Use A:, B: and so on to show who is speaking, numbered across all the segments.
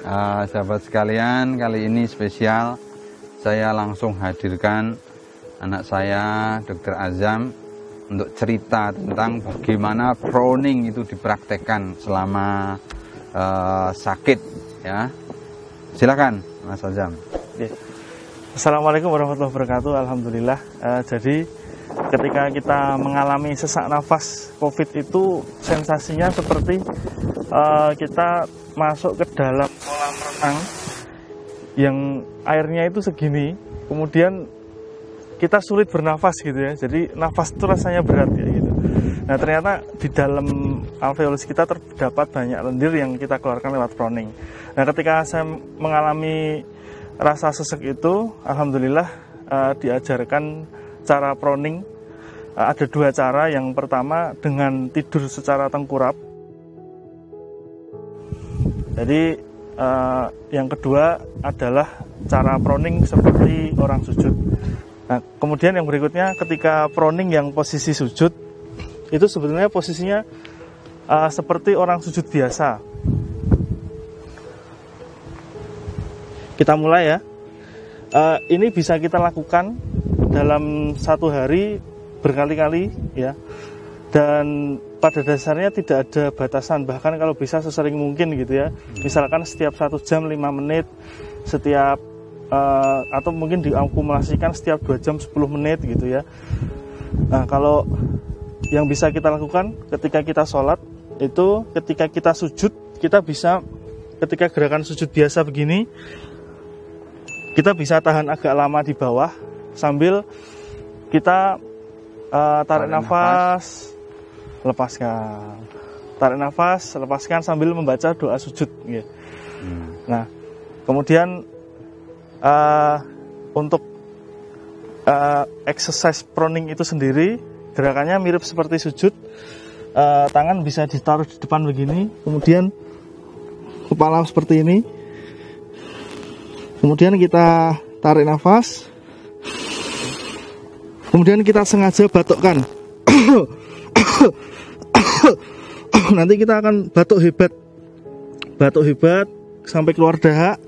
A: Sahabat sekalian, kali ini spesial. Saya langsung hadirkan anak saya, Dr. Azam, untuk cerita tentang bagaimana proning itu dipraktekkan selama sakit. Ya, silakan, Mas Azam.
B: Assalamualaikum warahmatullahi wabarakatuh. Alhamdulillah. Jadi ketika kita mengalami sesak nafas COVID itu sensasinya seperti kita masuk ke dalam kolam renang yang airnya itu segini, kemudian kita sulit bernafas gitu ya. Jadi nafas itu rasanya berat ya gitu. Nah ternyata di dalam alveolus kita terdapat banyak lendir yang kita keluarkan lewat proning. Nah ketika saya mengalami rasa sesek itu, alhamdulillah diajarkan cara proning. Ada dua cara. Yang pertama dengan tidur secara tengkurap. Jadi yang kedua adalah cara proning seperti orang sujud. Nah, kemudian yang berikutnya ketika proning yang posisi sujud itu sebetulnya posisinya seperti orang sujud biasa. Kita mulai ya. Ini bisa kita lakukan dalam satu hari berkali-kali ya. Dan pada dasarnya tidak ada batasan, bahkan kalau bisa sesering mungkin gitu ya. Misalkan setiap 1 jam 5 menit, setiap atau mungkin diakumulasikan setiap 2 jam 10 menit gitu ya. Nah kalau yang bisa kita lakukan ketika kita sholat itu, ketika kita sujud, kita bisa ketika gerakan sujud biasa begini, kita bisa tahan agak lama di bawah sambil kita tarik nafas, lepaskan, tarik nafas, lepaskan sambil membaca doa sujud. Ya. Nah, kemudian untuk exercise proning itu sendiri gerakannya mirip seperti sujud. Tangan bisa ditaruh di depan begini, kemudian kepala seperti ini, kemudian kita tarik nafas, kemudian kita sengaja batukkan. Nanti kita akan batuk hebat sampai keluar dahak.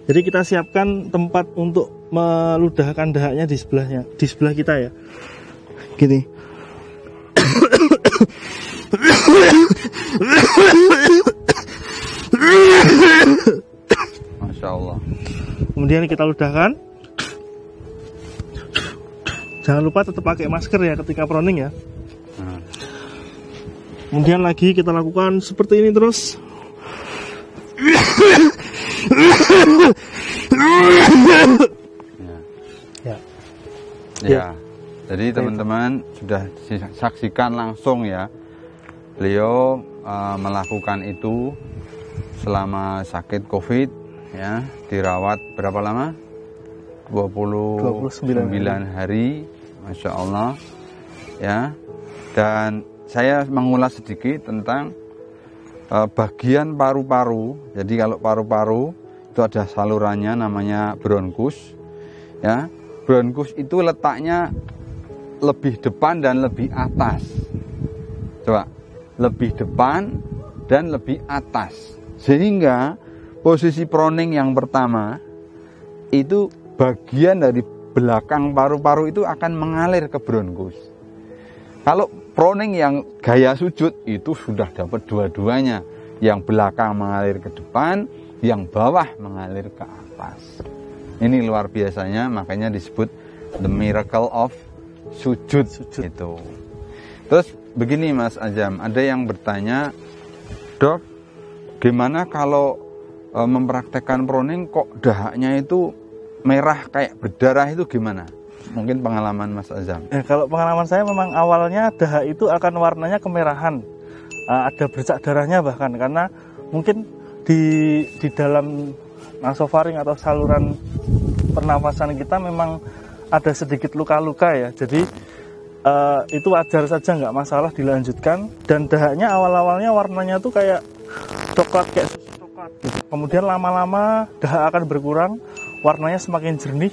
B: Jadi kita siapkan tempat untuk meludahkan dahaknya di sebelahnya, di sebelah kita ya. Gini.
A: Masya Allah.
B: Kemudian kita ludahkan. Jangan lupa tetap pakai masker ya ketika proning ya. Kemudian lagi kita lakukan seperti ini terus.
A: Ya. Jadi teman-teman sudah saksikan langsung ya. Beliau melakukan itu selama sakit COVID ya, dirawat berapa lama? 29 hari. Masya Allah ya. Dan saya mengulas sedikit tentang bagian paru-paru. Jadi kalau paru-paru itu ada salurannya namanya bronkus ya. Bronkus itu letaknya lebih depan dan lebih atas. Coba, lebih depan dan lebih atas. Sehingga posisi proning yang pertama itu bagian dari belakang paru-paru itu akan mengalir ke bronkus. Kalau proning yang gaya sujud itu sudah dapat dua-duanya. Yang belakang mengalir ke depan, yang bawah mengalir ke atas. Ini luar biasanya, makanya disebut the miracle of sujud. Itu. Terus begini Mas Azam, ada yang bertanya, Dok, gimana kalau mempraktekkan proning kok dahaknya itu merah kayak berdarah, itu gimana? Mungkin pengalaman Mas Azam.
B: Kalau pengalaman saya memang awalnya dahak itu akan warnanya kemerahan, ada bercak darahnya bahkan, karena mungkin di dalam nasofaring atau saluran pernafasan kita memang ada sedikit luka-luka ya. Jadi itu wajar saja, nggak masalah dilanjutkan. Dan dahaknya awal-awalnya warnanya tuh kayak coklat, kayak susu coklat. Kemudian lama-lama dahak akan berkurang, warnanya semakin jernih,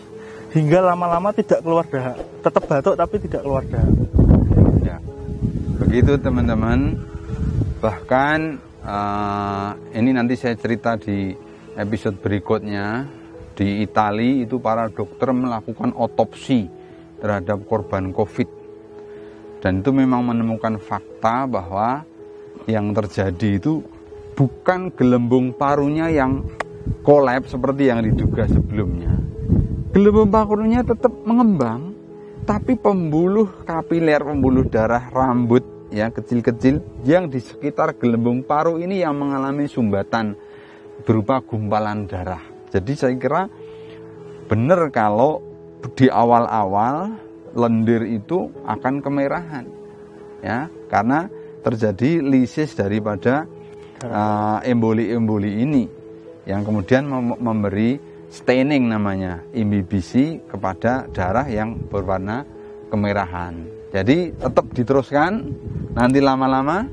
B: hingga lama-lama tidak keluar dahak. Tetap batuk tapi tidak keluar dahak.
A: Ya. Begitu teman-teman. Bahkan ini nanti saya cerita di episode berikutnya di Italia itu para dokter melakukan otopsi terhadap korban COVID. Dan itu memang menemukan fakta bahwa yang terjadi itu bukan gelembung parunya yang kolaps seperti yang diduga sebelumnya. Gelembung parunya tetap mengembang, tapi pembuluh kapiler, pembuluh darah rambut ya kecil-kecil yang di sekitar gelembung paru ini yang mengalami sumbatan berupa gumpalan darah. Jadi saya kira benar kalau di awal-awal lendir itu akan kemerahan, ya, karena terjadi lisis daripada emboli-emboli ini, yang kemudian memberi staining namanya, imbibisi kepada darah yang berwarna kemerahan. Jadi tetap diteruskan, nanti lama-lama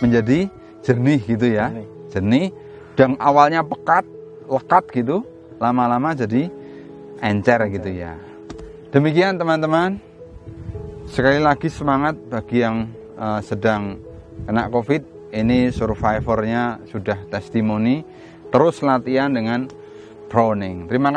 A: menjadi jernih gitu ya, jernih, dan awalnya pekat, lekat gitu, lama-lama jadi encer gitu ya. Demikian teman-teman, sekali lagi semangat bagi yang sedang kena COVID. Ini survivornya sudah testimoni, terus latihan dengan Browning. Terima kasih.